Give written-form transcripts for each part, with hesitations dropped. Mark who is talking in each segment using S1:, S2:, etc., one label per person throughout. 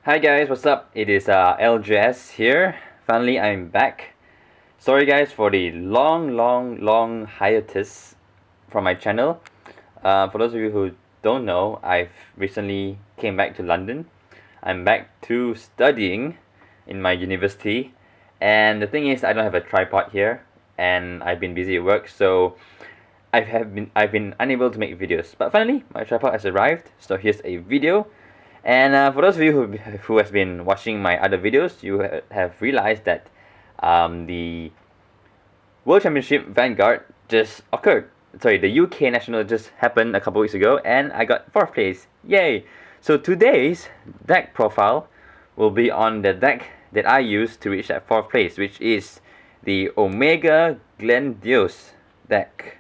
S1: Hi guys, what's up? It is LJS here. Finally, I'm back. Sorry guys for the long hiatus from my channel. For those of you who don't know, I've recently came back to London. I'm back to studying in my university, and the thing is, I don't have a tripod here, and I've been busy at work, so I've been unable to make videos. But finally, my tripod has arrived. So here's a video. And for those of you who has been watching my other videos, you have realized that the World Championship Vanguard just occurred. Sorry, the UK National just happened a couple weeks ago, and I got 4th place. Yay! So today's deck profile will be on the deck that I used to reach that 4th place, which is the Omega Glendios deck.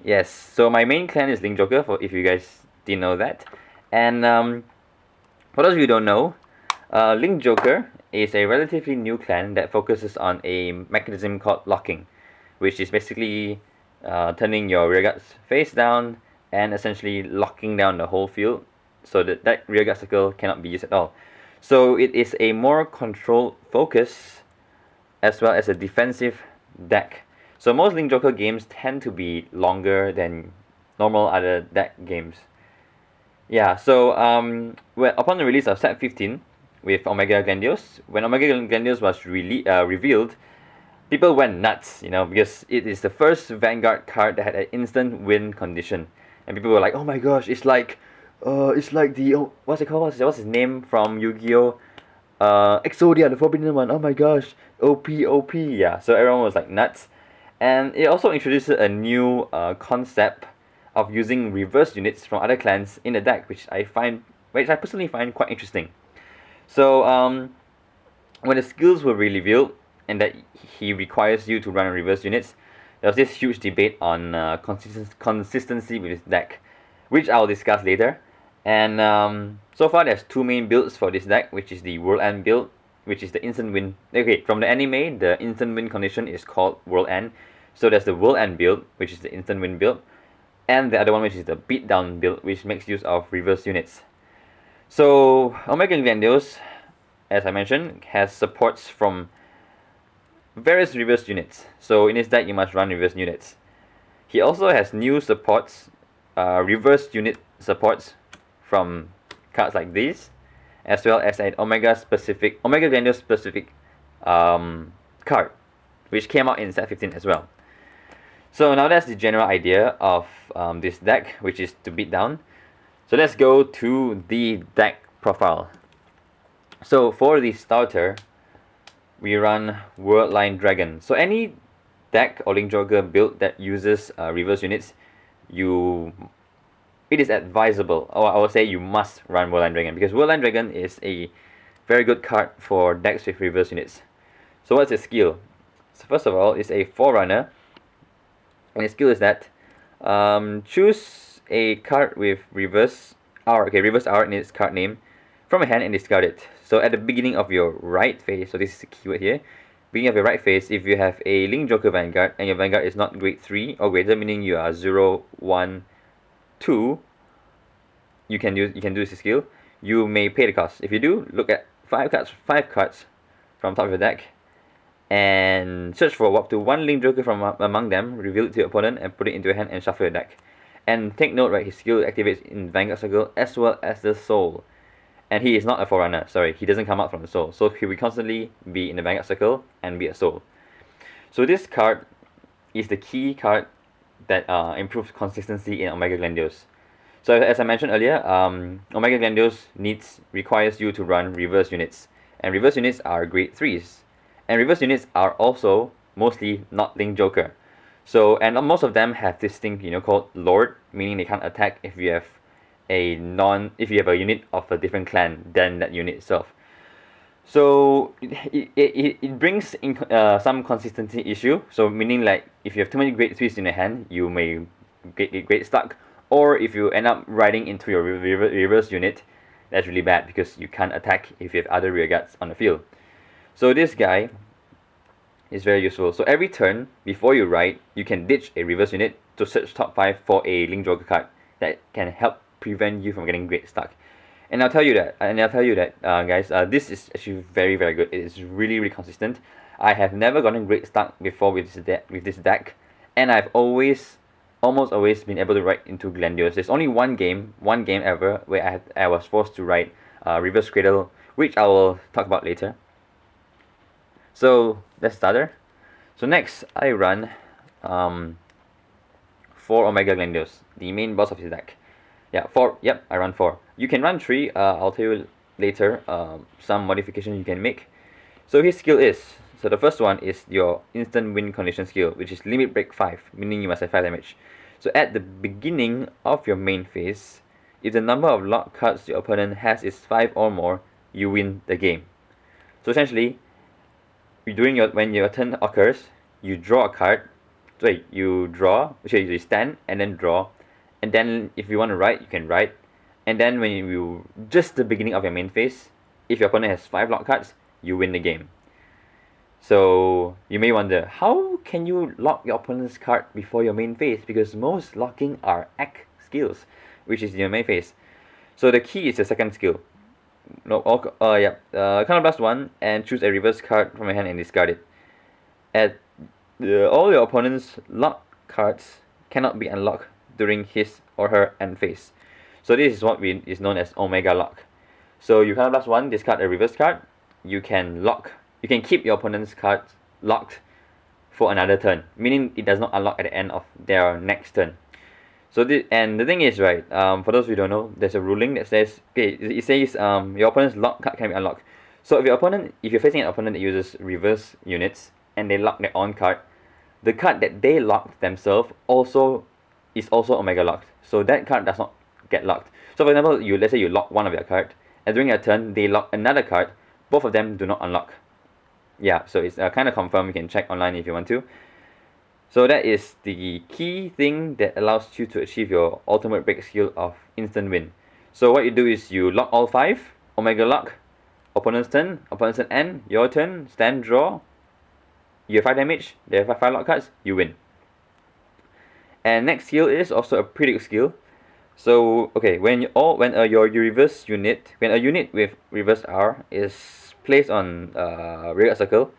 S1: Yes, so my main clan is Link Joker, for if you guys didn't know that. And for those of you who don't know, Link Joker is a relatively new clan that focuses on a mechanism called locking, which is basically turning your rearguards face down and essentially locking down the whole field so that that rearguard circle cannot be used at all. So it is a more controlled focus as well as a defensive deck. So most Link Joker games tend to be longer than normal other deck games. Yeah, so upon the release of set 15 with Omega Glendios, when Omega Glendios was revealed, people went nuts, you know, because it is the first Vanguard card that had an instant win condition, and people were like, "Oh my gosh, it's like the what's it called? What's his name from Yu-Gi-Oh? Exodia, the Forbidden One. Oh my gosh, OP. Yeah, so everyone was like nuts, and it also introduced a new concept of using reverse units from other clans in the deck, which I personally find quite interesting. So when the skills were revealed and that he requires you to run reverse units, there was this huge debate on consistency with his deck, which I'll discuss later. And so far there's two main builds for this deck, which is the World End build, which is the instant win. Okay, from the anime, the instant win condition is called World End. So there's the World End build, which is the instant win build, and the other one, which is the Beatdown build, which makes use of reverse units. So Omega Glendios, as I mentioned, has supports from various reverse units. So in his deck, you must run reverse units. He also has new supports, reverse unit supports from cards like these, as well as an Omega Glendios specific card, which came out in set 15 as well. So now that's the general idea of this deck, which is to beat down. So let's go to the deck profile. So for the starter, we run World Line Dragon. So any deck or Link Joker build that uses reverse units, it is advisable, or I would say you must run World Line Dragon, because World Line Dragon is a very good card for decks with reverse units. So what's its skill? So first of all, it's a Forerunner. And the skill is that choose a card with reverse R in its card name from a hand and discard it. So at the beginning of your right phase, so this is the keyword here, beginning of your right phase, if you have a Link Joker Vanguard and your Vanguard is not grade 3 or greater, meaning you are 0, 1, 2, you can do this skill. You may pay the cost. If you do, look at 5 cards from top of your deck, and search for up to one Link Joker from among them, reveal it to your opponent, and put it into your hand and shuffle your deck. And take note, right, his skill activates in Vanguard Circle as well as the Soul. And he is not a Forerunner, sorry, he doesn't come out from the Soul. So he will constantly be in the Vanguard Circle and be a Soul. So this card is the key card that improves consistency in Omega Glendios. So as I mentioned earlier, Omega Glendios requires you to run reverse units. And reverse units are grade 3s. And reverse units are also mostly not Link Joker. So, and most of them have this thing, called Lord, meaning they can't attack if you have a unit of a different clan than that unit itself. So it brings in some consistency issue. So meaning, like, if you have too many grade 3s in your hand, you may get grade stuck. Or if you end up riding into your reverse unit, that's really bad because you can't attack if you have other rearguards on the field. So this guy is very useful. So every turn before you ride, you can ditch a reverse unit to search top 5 for a Link Joker card that can help prevent you from getting grade stuck. And I'll tell you that, guys, this is actually very, very good. It is really, really consistent. I have never gotten great start before with this deck, and I've almost always been able to ride into Glendios. There's only one game ever where I was forced to ride Reverse Cradle, which I will talk about later. So that's starter. So next I run 4 Omega Glendios, the main boss of his deck. Yeah, 4. Yep, I run 4. You can run 3. I'll tell you later some modification you can make. So his skill is, so the first one is your instant win condition skill, which is limit break 5, meaning you must have 5 damage. So at the beginning of your main phase, if the number of lock cards your opponent has is 5 or more, you win the game. So essentially, when your turn occurs, you draw a card. Wait, you stand and then draw, and then if you want to write, you can write, and then when you just the beginning of your main phase, if your opponent has 5 lock cards, you win the game. So you may wonder, how can you lock your opponent's card before your main phase? Because most locking are act skills, which is your main phase. So the key is the second skill. Counterblast 1 and choose a reverse card from your hand and discard it. All your opponent's lock cards cannot be unlocked during his or her end phase. So this is what is known as Omega Lock. So you Counterblast 1, discard a reverse card. You can keep your opponent's cards locked for another turn, meaning it does not unlock at the end of their next turn. So the thing is, right, for those who don't know, there's a ruling that says, okay, it says your opponent's lock card can be unlocked. So if you're facing an opponent that uses reverse units and they lock their own card, the card that they locked themselves is also Omega locked. So that card does not get locked. So for example, let's say you lock one of your card, and during your turn they lock another card, both of them do not unlock. Yeah, so it's kind of confirmed. You can check online if you want to. So that is the key thing that allows you to achieve your ultimate break skill of instant win. So what you do is you lock all 5, Omega lock, opponent's turn end, your turn, stand, draw, you have 5 damage, they have 5 lock cards, you win. And next skill is also a predict skill. So okay, when a unit with reverse R is placed on rearguard circle,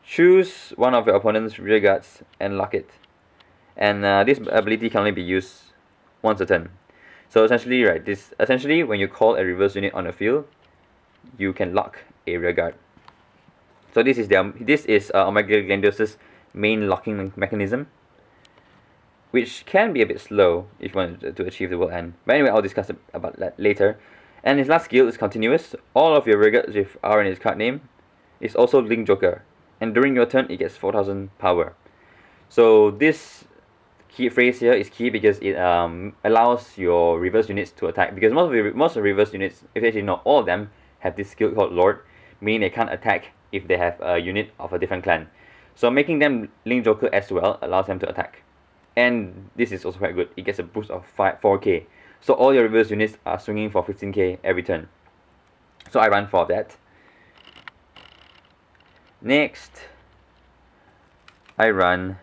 S1: choose one of your opponent's rearguards and lock it. And this ability can only be used once a turn. So essentially, right, when you call a reverse unit on the field, you can lock a rearguard. So this is Omega Glendios' main locking mechanism, which can be a bit slow if you want to achieve the world end. But anyway, I'll discuss about that later. And his last skill is continuous. All of your rearguards with R in his card name is also Link Joker, and during your turn it gets 4000 power. So this key phrase here is key because it allows your reverse units to attack, because most of the reverse units, if actually not all of them, have this skill called Lord, meaning they can't attack if they have a unit of a different clan. So making them Link Joker as well allows them to attack. And this is also quite good. It gets a boost of 4k. So all your reverse units are swinging for 15k every turn. So I run 4 of that. Next, I run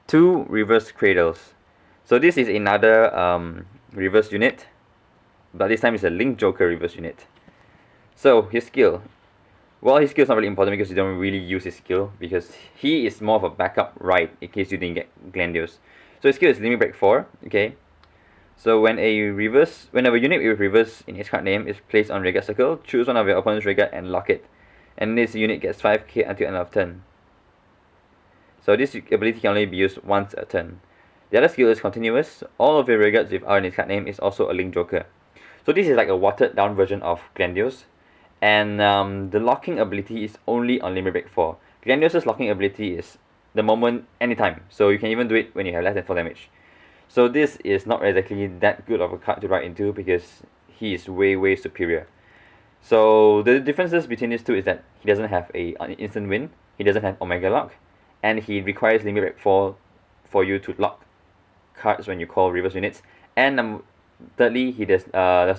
S1: 2 reverse cradles. So this is another reverse unit, but this time it's a Link Joker reverse unit. So his skill. Well, his skill is not really important because you don't really use his skill, because he is more of a backup ride in case you didn't get Glendios. So his skill is limit break 4. Okay. So whenever a unit with reverse in his card name is placed on rearguard circle, choose one of your opponent's rearguard and lock it. And this unit gets 5k until end of turn. So this ability can only be used once a turn. The other skill is continuous. All of your rearguards with R in his card name is also a Link Joker. So this is like a watered down version of Glendios. And the locking ability is only on limit break 4. Glendios' locking ability is the moment, anytime. So you can even do it when you have less than 4 damage. So this is not exactly that good of a card to ride into because he is way superior. So the differences between these two is that he doesn't have an instant win, he doesn't have Omega Lock, and he requires limit break 4 for you to lock cards when you call reverse units. And thirdly, he does not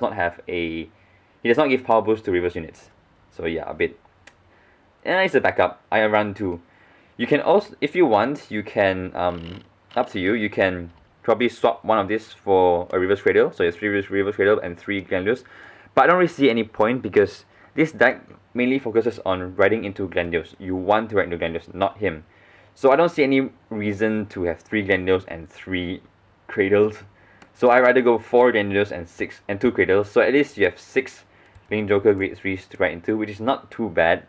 S1: give power boost to reverse units. So yeah, a bit. And it's a backup. I run 2. You can also, if you want, you can up to you. You can probably swap one of these for a reverse cradle. So it's 3 reverse cradle and 3 Glendios. But I don't really see any point because this deck mainly focuses on riding into Glendios. You want to ride into Glendios, not him. So I don't see any reason to have 3 Glendios and 3 cradles. So I rather go 4 Glendios and 2 cradles. So at least you have 6 Link Joker grade 3s to ride into, which is not too bad.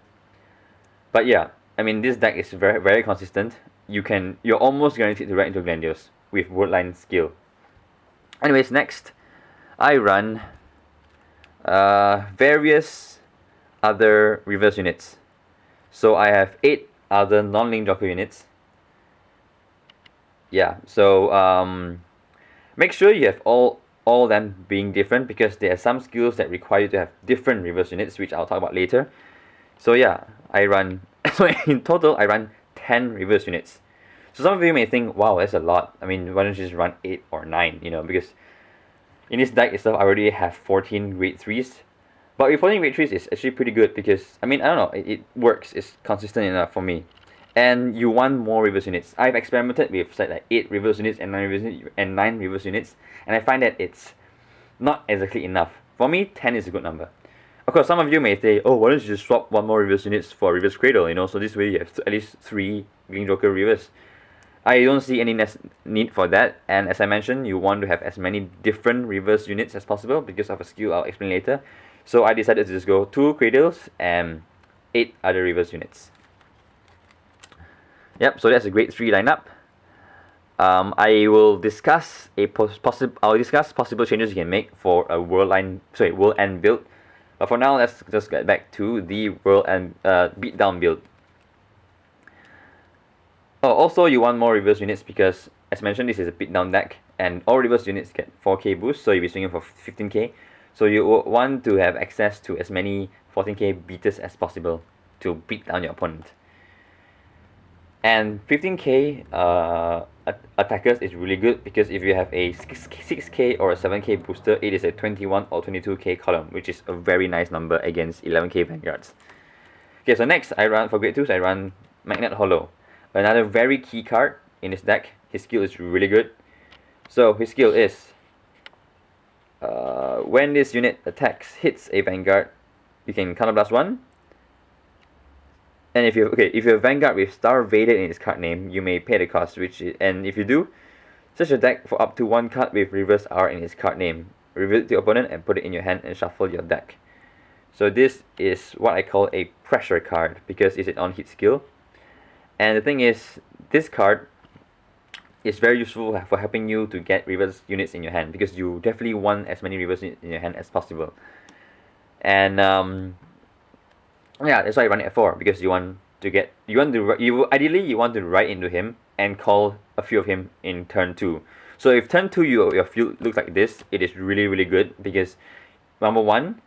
S1: But yeah, I mean, this deck is very, very consistent. You're almost guaranteed to ride into Glendios with Wordline skill. Anyways, next I run various other reverse units. So I have 8 other non-Link Joker units. Yeah, so make sure you have all them being different, because there are some skills that require you to have different reverse units, which I'll talk about later. So yeah, I run so in total I run 10 reverse units. So some of you may think, wow, that's a lot. I mean, why don't you just run 8 or 9, you know, because in this deck itself I already have 14 grade 3s. But with 14 grade 3s is actually pretty good, because, I mean, I don't know, it works, it's consistent enough for me. And you want more reverse units. I've experimented with like 8 reverse units and 9 reverse units, and I find that it's not exactly enough. For me, 10 is a good number. Of course, some of you may say, oh, why don't you just swap one more reverse units for reverse cradle, you know, so this way you have at least 3 Link Joker reverse. I don't see any need for that, and as I mentioned, you want to have as many different reverse units as possible because of a skill I'll explain later. So I decided to just go 2 cradles and 8 other reverse units. Yep, so that's a grade 3 lineup. I will discuss possible changes you can make for a world end build. But for now, let's just get back to the world end beatdown build. Oh, also you want more reverse units because, as mentioned, this is a beatdown deck, and all reverse units get 4k boost, so you'll be swinging for 15k. So you want to have access to as many 14k beaters as possible to beat down your opponent. And 15k attackers is really good, because if you have a 6k or a 7k booster, it is a 21 or 22k column, which is a very nice number against 11k Vanguards. Okay, so next I run, for grade 2s, I run Magnet Hollow. Another very key card in this deck. His skill is really good. So his skill is, when this unit hits a Vanguard, you can counterblast 1. And if you have Vanguard with Star-vader in its card name, you may pay the cost, and if you do, search a deck for up to 1 card with reverse R in its card name. Reveal it to your opponent and put it in your hand and shuffle your deck. So this is what I call a pressure card, because it's an on-hit skill. And the thing is, this card is very useful for helping you to get reverse units in your hand, because you definitely want as many reverse units in your hand as possible. And yeah, that's why I run it at 4, because ideally you want to ride into him and call a few of him in turn 2. So if turn 2 your field looks like this, it is really, really good, because number 1,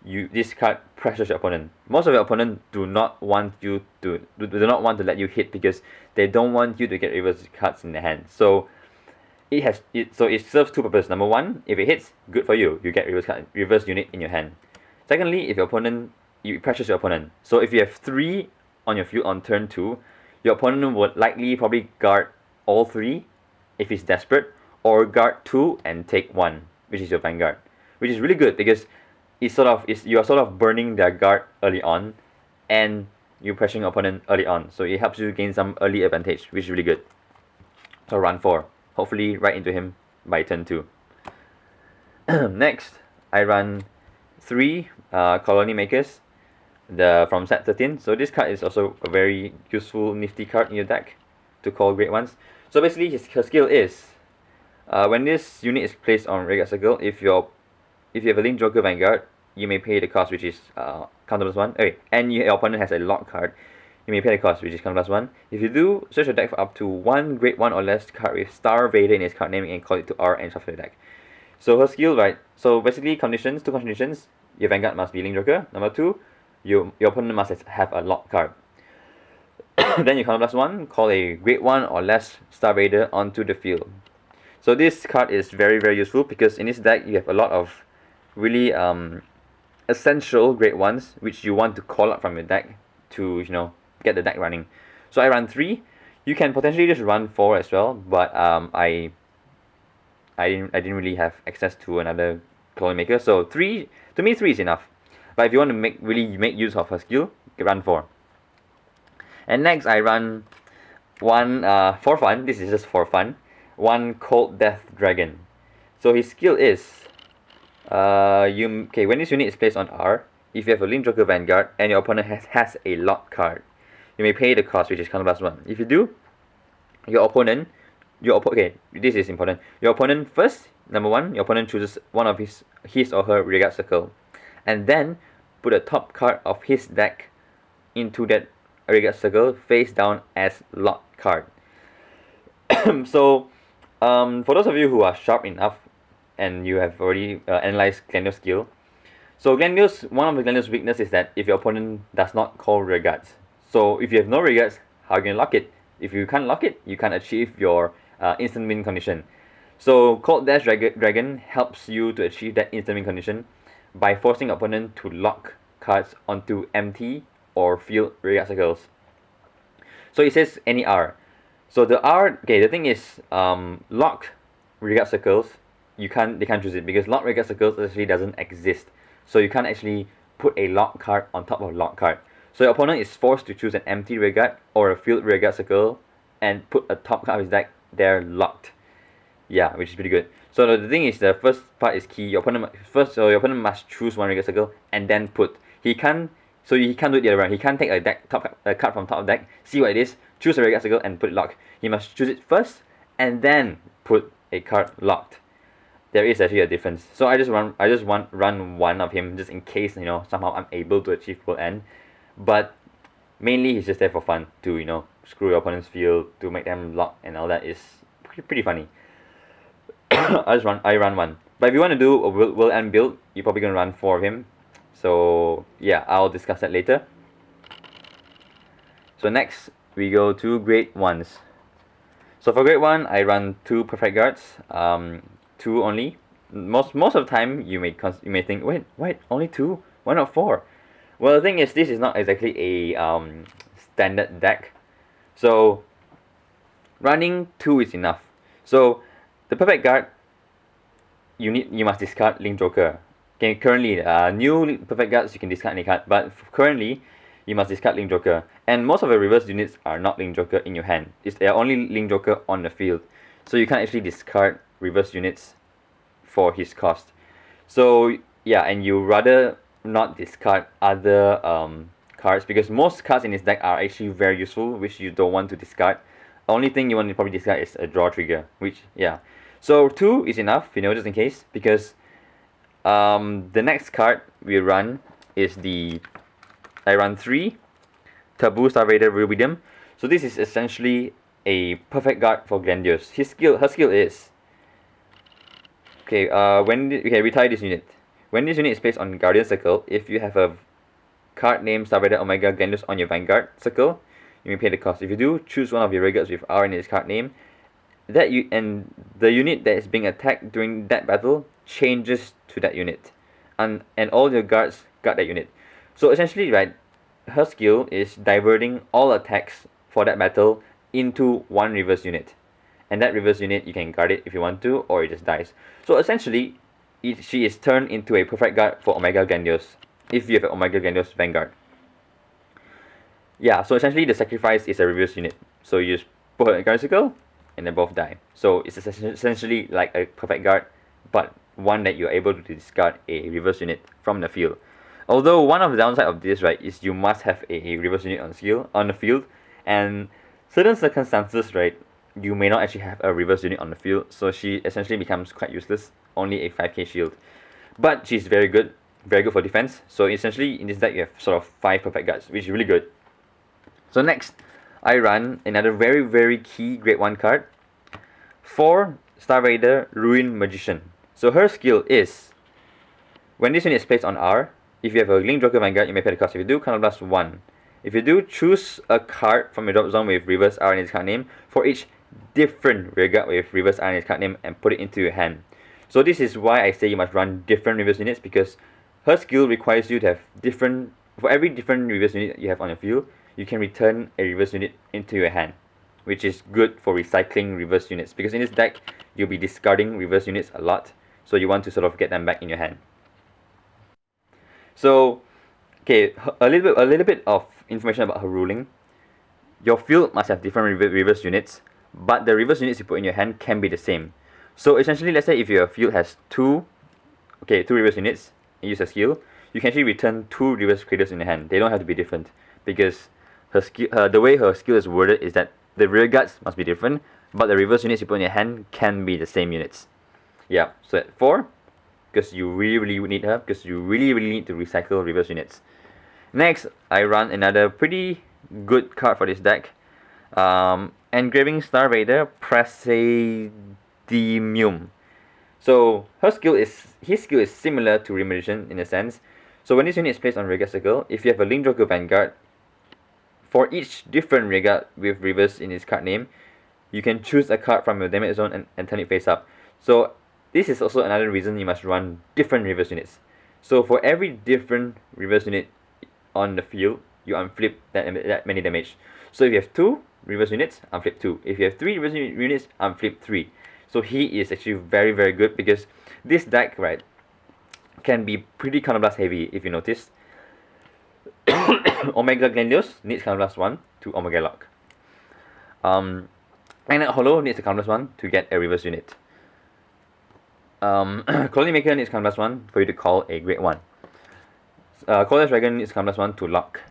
S1: this card pressures your opponent. Most of your opponent do not want to let you hit, because they don't want you to get reverse cards in the hand. So it serves 2 purposes. Number 1, if it hits, good for you. You get reverse unit in your hand. Secondly, if you pressures your opponent. So if you have 3 on your field on turn 2, your opponent would probably guard all 3 if he's desperate, or guard 2 and take 1, which is your Vanguard, which is really good, because you are sort of burning their guard early on, and you're pressuring your opponent early on. So it helps you gain some early advantage, which is really good. So run 4, hopefully right into him by turn 2. Next, I run 3 Colony Makers, from set 13. So this card is also a very useful, nifty card in your deck to call great ones. So basically, her skill is, when this unit is placed on Regular Circle, if you have a Link Joker Vanguard, you may pay the cost, which is counter plus 1. Okay, and your opponent has a lock card, you may pay the cost, which is counter plus 1. If you do, search your deck for up to 1 grade 1 or less card with Star-vader in its card name and call it to R and shuffle your deck. So her skill, right? So basically, 2 conditions. Your Vanguard must be Link Joker. Number 2, your opponent must have a lock card. Then you counter plus 1, call a grade 1 or less Star-vader onto the field. So this card is very, very useful, because in this deck you have a lot of really essential grade 1s which you want to call up from your deck to, get the deck running. So I run 3. You can potentially just run 4 as well, but I I didn't really have access to another colony maker. So 3, to me 3 is enough. But if you want to really make use of her skill, you run 4. And next I run one for fun. This is just for fun. One Cold Death Dragon. So his skill is when this unit is placed on R, if you have a Link Joker Vanguard and your opponent has a lock card, you may pay the cost, which is counter plus 1. If you do, this is important. Your opponent first, number 1, your opponent chooses one of his or her rearguard circle, and then put a top card of his deck into that rearguard circle face down as lock card. So, for those of you who are sharp enough and you have already analyzed Glendios' skill, so Glendios, one of the Glendios' weakness is that if your opponent does not call rearguards. So if you have no rearguards, how can you lock it? If you can't lock it, you can't achieve your instant win condition. So Cold Dash Dragon helps you to achieve that instant win condition by forcing your opponent to lock cards onto empty or field rearguard circles. So it says any R. So the R, the thing is, locked rearguard circles, they can't choose it because locked rearguard circles actually doesn't exist. So you can't actually put a lock card on top of a lock card. So your opponent is forced to choose an empty rearguard or a field rearguard circle and put a top card of his deck there locked. Yeah, which is pretty good. So the thing is, the first part is key. Your opponent must choose one rearguard circle and then put. He can't do it the other way around. He can't take a card from top of deck, see what it is, choose a rearguard circle and put it locked. He must choose it first and then put a card locked. There is actually a difference. So I just want run one of him just in case somehow I'm able to achieve full end. But mainly he's just there for fun to screw your opponent's field, to make them lock and all that is pretty funny. I run one. But if you want to do a will end build, you're probably gonna run 4 of him. So yeah, I'll discuss that later. So next we go to grade 1s. So for grade 1, I run 2 perfect guards. 2 only. Most of the time you may think, wait, only 2? Why not 4? Well, the thing is, this is not exactly a standard deck. So running 2 is enough. So the perfect guard, you must discard Link Joker. Okay, currently new perfect guards you can discard any card, but currently you must discard Link Joker. And most of the reverse units are not Link Joker in your hand. They are only Link Joker on the field. So you can't actually discard reverse units for his cost. So yeah, and you rather not discard other cards because most cards in this deck are actually very useful, which you don't want to discard. Only thing you want to probably discard is a draw trigger, which so 2 is enough, just in case, because the next card we run is I run 3 Taboo Star-vader Rubidium. So this is essentially a perfect guard for Glendios. Her skill is retire this unit. When this unit is placed on Guardian Circle, if you have a card named Star-vader Omega Glendios on your Vanguard Circle, you may pay the cost. If you do, choose one of your rearguards with R in its card name. And the unit that is being attacked during that battle changes to that unit, and all your guards guard that unit. So essentially, right, her skill is diverting all attacks for that battle into one reverse unit, and that reverse unit you can guard it if you want to, or it just dies. So essentially, she is turned into a perfect guard for Omega Glendios if you have an Omega Glendios Vanguard. Yeah, so essentially the sacrifice is a reverse unit. So you just put her in a guard circle and they both die. So it's essentially like a perfect guard, but one that you're able to discard a reverse unit from the field. Although one of the downside of this, right, is you must have a reverse unit on the field, and certain circumstances, right, you may not actually have a reverse unit on the field, so she essentially becomes quite useless, only a 5k shield. But she's very good for defense, so essentially in this deck you have sort of 5 perfect guards, which is really good. So next, I run another very, very key grade 1 card, 4 Star-vader Ruin Magician. So her skill is, when this unit is placed on R, if you have a Link Joker Vanguard, you may pay the cost. If you do, counter plus 1. If you do, choose a card from your drop zone with reverse R in its card name for each different rearguard with reverse R in its card name and put it into your hand. So this is why I say you must run different reverse units, because her skill requires you to have for every different reverse unit you have on your field, you can return a reverse unit into your hand. which is good for recycling reverse units, because in this deck you'll be discarding reverse units a lot, so you want to sort of get them back in your hand. So, okay, a little bit of information about her ruling. Your field must have different reverse units, but the reverse units you put in your hand can be the same. So essentially, let's say if your field has two reverse units, and use a skill, you can actually return 2 reverse cradles in your hand. They don't have to be different, because the way her skill is worded is that the rear guards must be different, but the reverse units you put in your hand can be the same units. Yeah, so at 4, because you really need her, because you really need to recycle reverse units. Next, I run another pretty good card for this deck. Engraving Star-vader, Praesidium. So his skill is similar to Remediation in a sense. So when this unit is placed on rear circle, if you have a Link Joker Vanguard, for each different rear guard with reverse in its card name, you can choose a card from your damage zone and turn it face up. So this is also another reason you must run different reverse units. So for every different reverse unit on the field, you unflip that many damage. So if you have 2 reverse units, unflip 2. If you have 3 reverse units, unflip 3. So he is actually very good, because this deck, right, can be pretty counterblast heavy if you notice. Omega Glendios needs counterblast 1 to Omega Lock. And Hollow needs a counterblast 1 to get a reverse unit. Colony Maker needs counterblast 1 for you to call a Great 1. Colossus Dragon needs counterblast 1 to lock.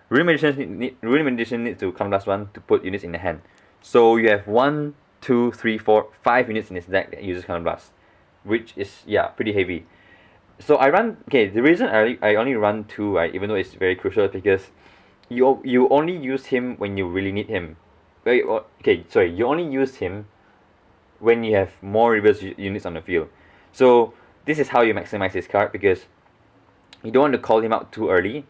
S1: Rune Magician needs to counterblast 1 to put units in the hand. So you have 1, 2, 3, 4, 5 units in this deck that uses counterblast, which is, yeah, pretty heavy. So I run, okay, the reason I only run 2, right, even though it's very crucial, is because you only use him when you really need him. You only use him when you have more reverse units on the field. So this is how you maximize this card, because you don't want to call him out too early.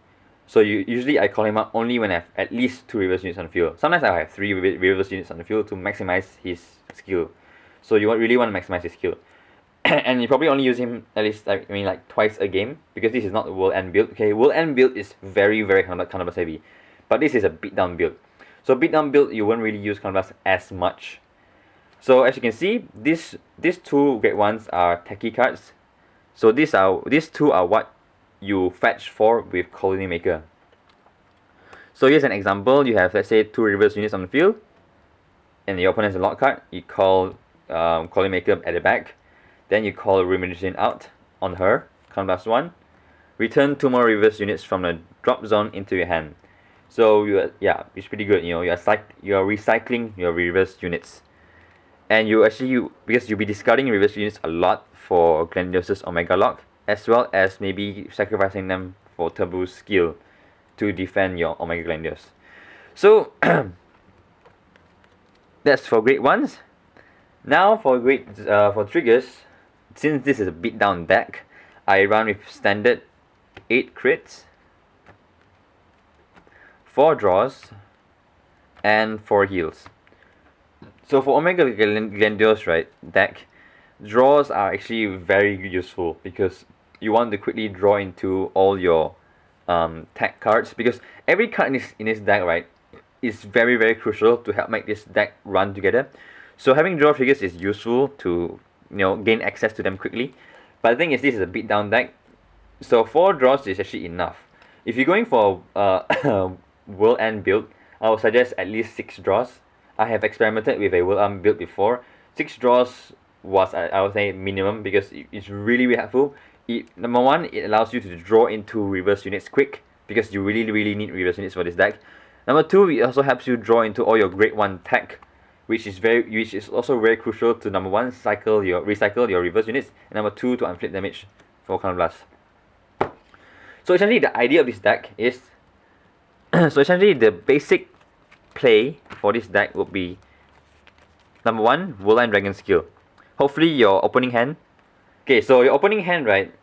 S1: So usually I call him out only when I have at least 2 reverse units on the field. Sometimes I have 3 reverse units on the field to maximize his skill. So you really want to maximize his skill. And you probably only use him at least, like twice a game, because this is not a world end build. Okay, world end build is very counterblast heavy, but this is a beatdown build. So beatdown build, you won't really use counterblast as much. So as you can see, these 2 great ones are techie cards. So these 2 are what you fetch for with Colony Maker. So here's an example. You have, let's say, 2 reverse units on the field, and your opponent has a lock card. You call Colony Maker at the back. Then you call Remediation out on her, counterblast 1. Return 2 more reverse units from the drop zone into your hand. So it's pretty good. You are recycling your reverse units, and because you'll be discarding reverse units a lot for Glendios' Omega Lock, as well as maybe sacrificing them for Turbo's skill to defend your Omega Glendios. So that's for great ones. Now for triggers, since this is a beatdown deck, I run with standard 8 crits, 4 draws, and 4 heals. So for Omega Glendios, right, deck, draws are actually very useful, because you want to quickly draw into all your tech cards, because every card in this deck, right, is very crucial to help make this deck run together. So having draw triggers is useful to gain access to them quickly. But the thing is, this is a beatdown deck, so 4 draws is actually enough. If you're going for world end build, I would suggest at least 6 draws. I have experimented with a world end build before. 6 draws was, I would say, minimum, because it's really helpful. Number 1, it allows you to draw into reverse units quick, because you really need reverse units for this deck. Number 2, it also helps you draw into all your grade 1 tech, which is also very crucial to, number 1, recycle your reverse units, and number 2, to unflip damage for counterblast. So essentially the idea of this deck is so essentially the basic play for this deck would be, number 1, Worldline Dragon skill. Hopefully your opening hand, okay, so your opening hand, right,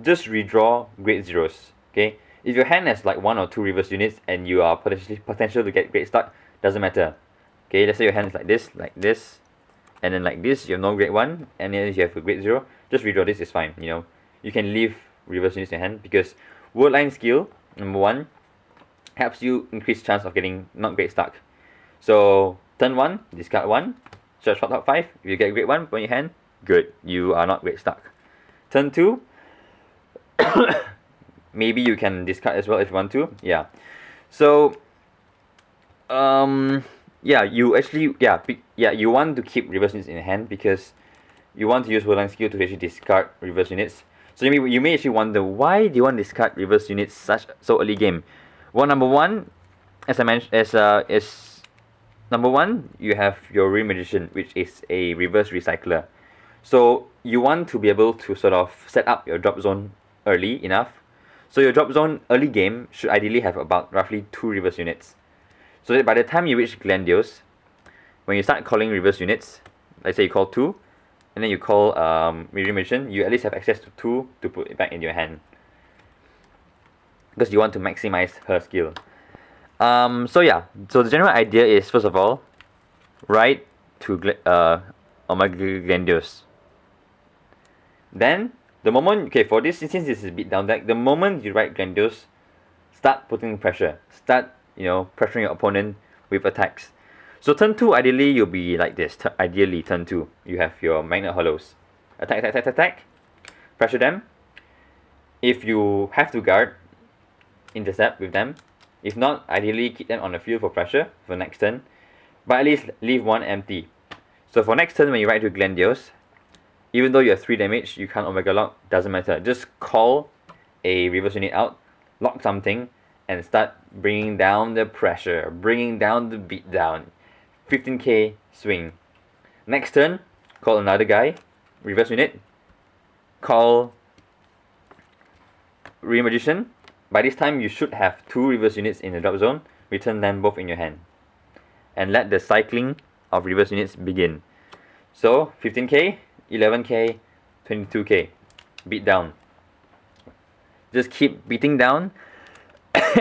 S1: just redraw grade 0s. Okay, if your hand has like 1 or 2 reverse units and you are potential to get great stuck, doesn't matter. Okay, let's say your hand is like this, and then like this, you have no grade 1, and then you have a grade 0, just redraw this, is fine. You can leave reverse units in your hand, because Worldline skill, number 1, helps you increase chance of getting not great stuck. So turn 1, discard 1, search for top 5. If you get grade 1 on your hand, good, you are not grade stuck. Turn 2, maybe you can discard as well if you want to. Yeah. So yeah, you actually you want to keep reverse units in hand because you want to use World skill to actually discard reverse units. So you may actually wonder, why do you want to discard reverse units so early game? Well, number one, as I mentioned, is number one, you have your Ring Magician, which is a reverse recycler. So you want to be able to sort of set up your drop zone early enough. So your drop zone early game should ideally have about roughly 2 reverse units. So that by the time you reach Glendios, when you start calling reverse units, let's say you call 2, and then you call Ring Magician, you at least have access to 2 to put it back in your hand. Because you want to maximize her skill. So yeah, so the general idea is, first of all, write to Omega Glendios. Then, the moment, okay, for this, since this is Beatdown deck, the moment you write Glendios, start putting pressure. Start, pressuring your opponent with attacks. So turn 2, ideally, you'll be like this. Ideally, turn 2, you have your Magnet Hollows. Attack, attack, attack, attack. Pressure them. If you have to guard, intercept with them. If not, ideally keep them on the field for pressure for next turn. But at least leave one empty. So for next turn, when you write to Glendios, even though you have 3 damage, you can't Omega Lock, doesn't matter. Just call a reverse unit out, lock something, and start bringing down the pressure, bringing down the beatdown. 15k swing. Next turn, call another guy, reverse unit, call Ring Magician. By this time, you should have 2 reverse units in the drop zone. Return them both in your hand. And let the cycling of reverse units begin. So, 15k, 11k, 22k. Beat down. Just keep beating down.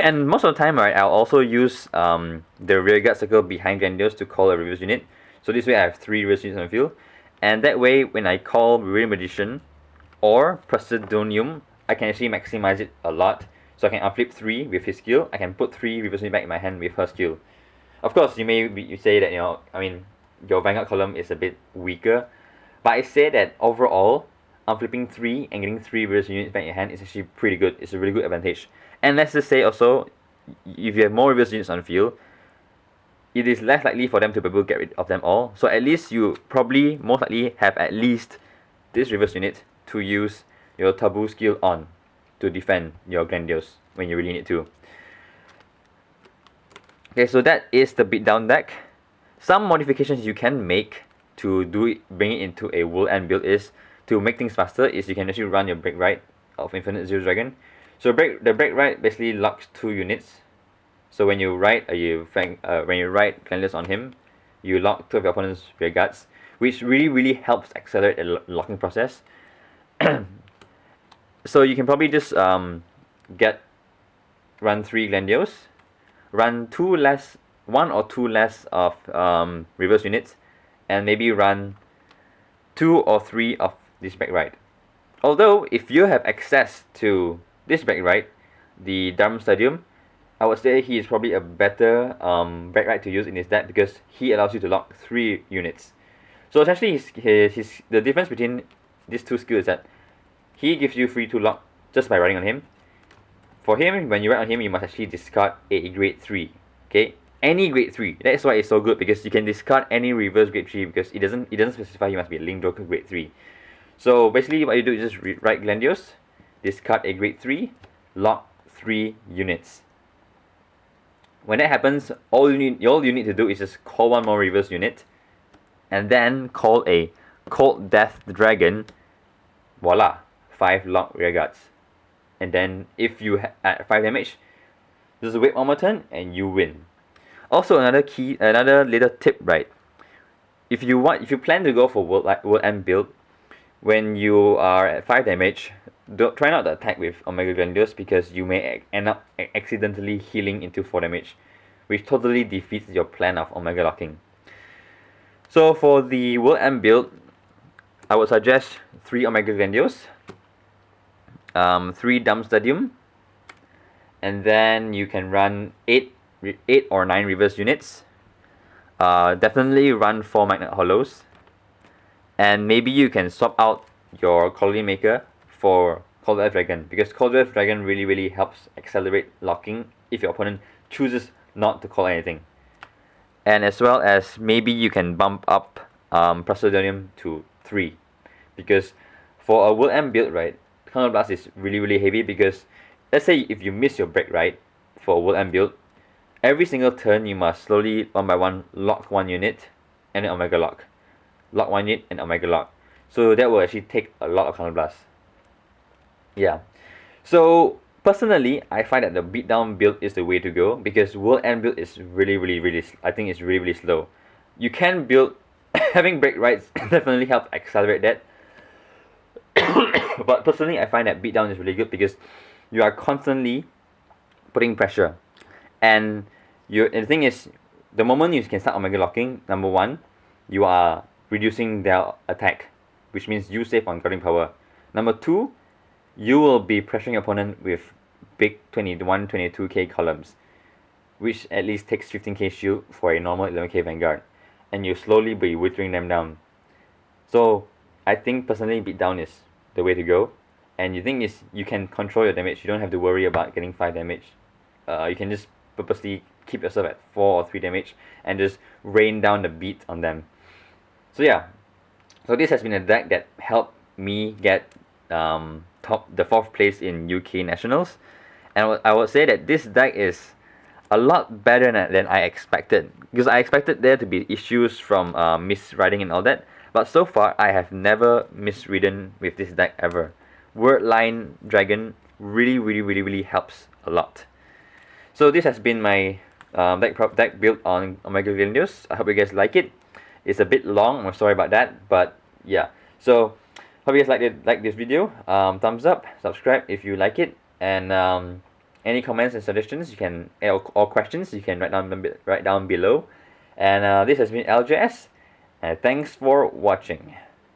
S1: And most of the time, right, I'll also use the rearguard circle behind Glendios to call a reverse unit. So this way I have 3 reverse units on the field. And that way, when I call Ring Magician or Prasidonium, I can actually maximize it a lot. So I can unflip 3 with his skill. I can put 3 reverse units back in my hand with her skill. Of course, you say that, your Vanguard column is a bit weaker. But I say that overall, unflipping 3 and getting 3 reverse units back in your hand is actually pretty good. It's a really good advantage. And let's just say also, if you have more reverse units on the field, it is less likely for them to be able to get rid of them all. So at least you probably most likely have at least this reverse unit to use your taboo skill on to defend your Glendios when you really need to. Okay, so that is the beatdown deck. Some modifications you can make to bring it into a World End build is to make things faster. Is you can actually run your break right of Infinite Zero Dragon. So the break right basically locks 2 units. So when you write Glendios on him, you lock 2 of your opponent's rear guards, which really helps accelerate the locking process. So you can probably just run 3 Glendios, run 1 or 2 less of reverse units, and maybe run 2 or 3 of this back right. Although if you have access to this back right, the Dharm Stadium, I would say he is probably a better back right to use in his deck because he allows you to lock 3 units. So essentially, the difference between these 2 skills is that he gives you free to lock just by riding on him. For him, when you ride on him, you must actually discard a grade 3. Okay, any grade 3. That's why it's so good, because you can discard any reverse grade 3 because it doesn't specify he must be a Link Joker grade 3. So basically, what you do is just write Glendios, discard a grade 3, lock 3 units. When that happens, all you need to do is just call 1 more reverse unit, and then call a Cold Death Dragon. Voila, 5 lock rear guards. And then if you add 5 damage, just wait 1 more turn and you win. Also, another little tip, right? If you plan to go for World End build, when you are at 5 damage, try not to attack with Omega Glendios because you may end up accidentally healing into 4 damage, which totally defeats your plan of Omega locking. So for the World End build, I would suggest 3 Omega Glendios, 3 Dharm Stadium, and then you can run 8 or 9 reverse units, definitely run 4 magnet hollows, and maybe you can swap out your colony maker for Cold Earth Dragon, because Cold Earth Dragon really helps accelerate locking if your opponent chooses not to call anything. And as well as maybe you can bump up Prasodonium to 3, because for a Will M build, right, Counterblast is really heavy, because let's say if you miss your break, right, for a Will M build, every single turn you must slowly, one by one, lock one unit and then Omega Lock. Lock one unit and Omega Lock. So that will actually take a lot of Counterblast. Yeah. So personally, I find that the Beatdown build is the way to go, because World End build is really I think it's really slow. You can build having break rights definitely help accelerate that. But personally, I find that Beatdown is really good because you are constantly putting pressure, and the thing is, the moment you can start Omega locking, number one, you are reducing their attack, which means you save on guarding power. Number two, you will be pressuring your opponent with big 21, 22k columns, which at least takes 15k shield for a normal 11k Vanguard, and you slowly be withering them down. So I think personally Beatdown is the way to go. And the thing is, you can control your damage. You don't have to worry about getting 5 damage. You can just purposely keep yourself at 4 or 3 damage and just rain down the beat on them. So yeah, so this has been a deck that helped me get the 4th place in UK Nationals, and I would say that this deck is a lot better than I expected, because I expected there to be issues from misriding and all that, but so far I have never misridden with this deck ever. Word line dragon really helps a lot. So this has been my deck build on Omega Glendios. I hope you guys like it. It's a bit long, I'm sorry about that, but yeah. So hope you guys like this video. Thumbs up, subscribe if you like it, and any comments and suggestions you can, or questions you can write down below. And this has been LJS, and thanks for watching.